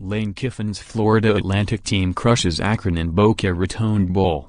Lane Kiffin's Florida Atlantic team crushes Akron in Boca Raton Bowl.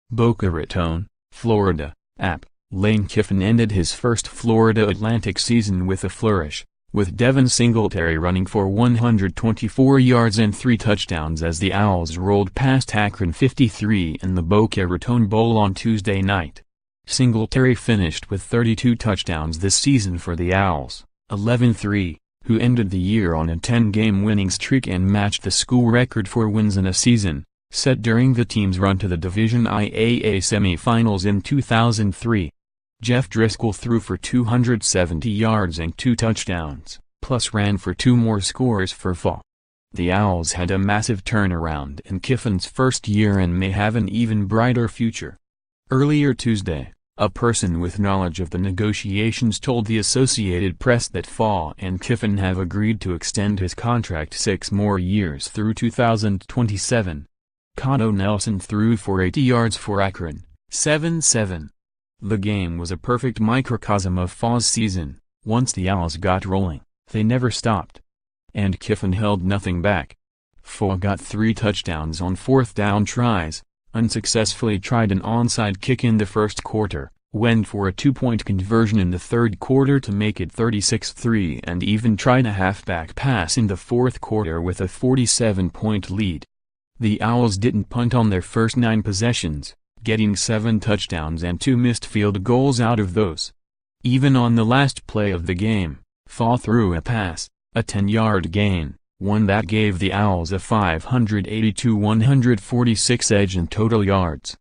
Boca Raton, Florida, App. Lane Kiffin ended his first Florida Atlantic season with a flourish, with Devin Singletary running for 124 yards and 3 touchdowns as the Owls rolled past Akron 53 in the Boca Raton Bowl on Tuesday night. Singletary finished with 32 touchdowns this season for the Owls, 11-3, who ended the year on a 10-game winning streak and matched the school record for wins in a season, set during the team's run to the Division IAA semifinals in 2003. Jeff Driskel threw for 270 yards and 2 touchdowns, plus ran for 2 more scores for FAU. The Owls had a massive turnaround in Kiffin's first year and may have an even brighter future. Earlier Tuesday, a person with knowledge of the negotiations told the Associated Press that FAU and Kiffin have agreed to extend his contract 6 more years through 2027. Cotto Nelson threw for 80 yards for Akron, 7-7. The game was a perfect microcosm of FAU's season. Once the Owls got rolling, they never stopped. And Kiffin held nothing back. FAU got 3 touchdowns on 4th down tries, unsuccessfully tried an onside kick in the first quarter, went for a 2-point conversion in the third quarter to make it 36-3 and even tried a halfback pass in the fourth quarter with a 47-point lead. The Owls didn't punt on their first 9 possessions, getting 7 touchdowns and 2 missed field goals out of those. Even on the last play of the game, FAU threw a pass, a 10-yard gain, one that gave the Owls a 582-146 edge in total yards.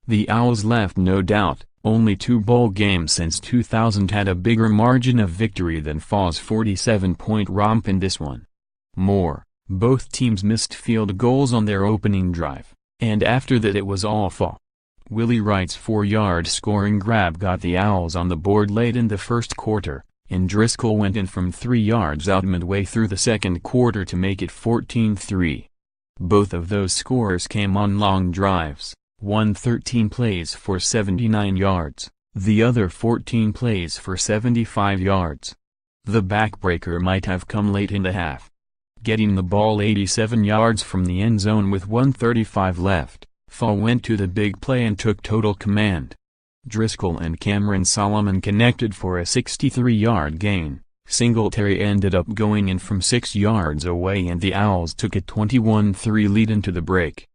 The Owls left no doubt. Only 2 bowl games since 2000 had a bigger margin of victory than FAU's 47-point romp in this one. Both teams missed field goals on their opening drive, and after that it was all FAU. Willie Wright's 4-yard scoring grab got the Owls on the board late in the first quarter, and Driskel went in from 3 yards out midway through the second quarter to make it 14-3. Both of those scores came on long drives, one 13 plays for 79 yards, the other 14 plays for 75 yards. The backbreaker might have come late in the half. Getting the ball 87 yards from the end zone with 1:35 left, FAU went to the big play and took total command. Driskel and Cameron Solomon connected for a 63-yard gain. Singletary ended up going in from 6 yards away and the Owls took a 21-3 lead into the break.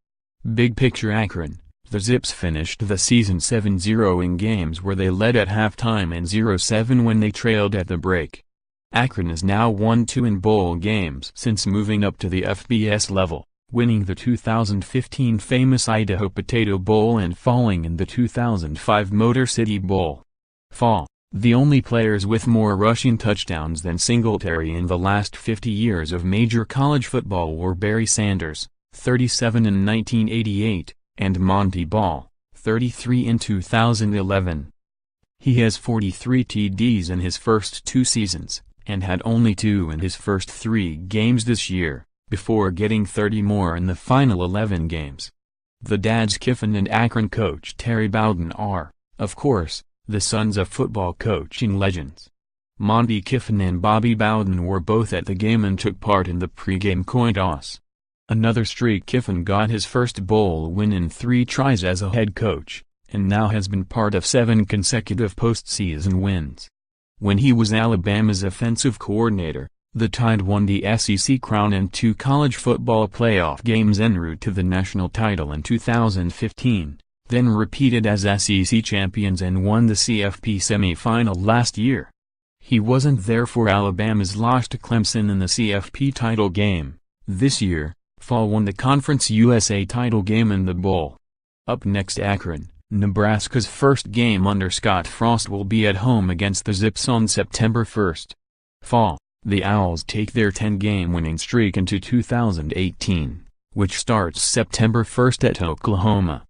Big picture Akron, the Zips finished the season 7-0 in games where they led at halftime and 0-7 when they trailed at the break. Akron is now 1-2 in bowl games since moving up to the FBS level, winning the 2015 famous Idaho Potato Bowl and falling in the 2005 Motor City Bowl. FAU, the only players with more rushing touchdowns than Singletary in the last 50 years of major college football were Barry Sanders, 37 in 1988, and Monty Ball, 33 in 2011. He has 43 TDs in his first 2 seasons, and had only 2 in his first 3 games this year, before getting 30 more in the final 11 games. The dads Kiffin and Akron coach Terry Bowden are, of course, the sons of football coaching legends. Monty Kiffin and Bobby Bowden were both at the game and took part in the pregame coin toss. Another streak. Kiffin got his first bowl win in 3 tries as a head coach, and now has been part of 7 consecutive postseason wins. When he was Alabama's offensive coordinator, the Tide won the SEC crown and 2 college football playoff games en route to the national title in 2015, then repeated as SEC champions and won the CFP semifinal last year. He wasn't there for Alabama's loss to Clemson in the CFP title game. This year, FAU won the Conference USA title game in the bowl. Up next, Akron, Nebraska's first game under Scott Frost will be at home against the Zips on September 1st. FAU, the Owls take their 10-game winning streak into 2018, which starts September 1st at Oklahoma.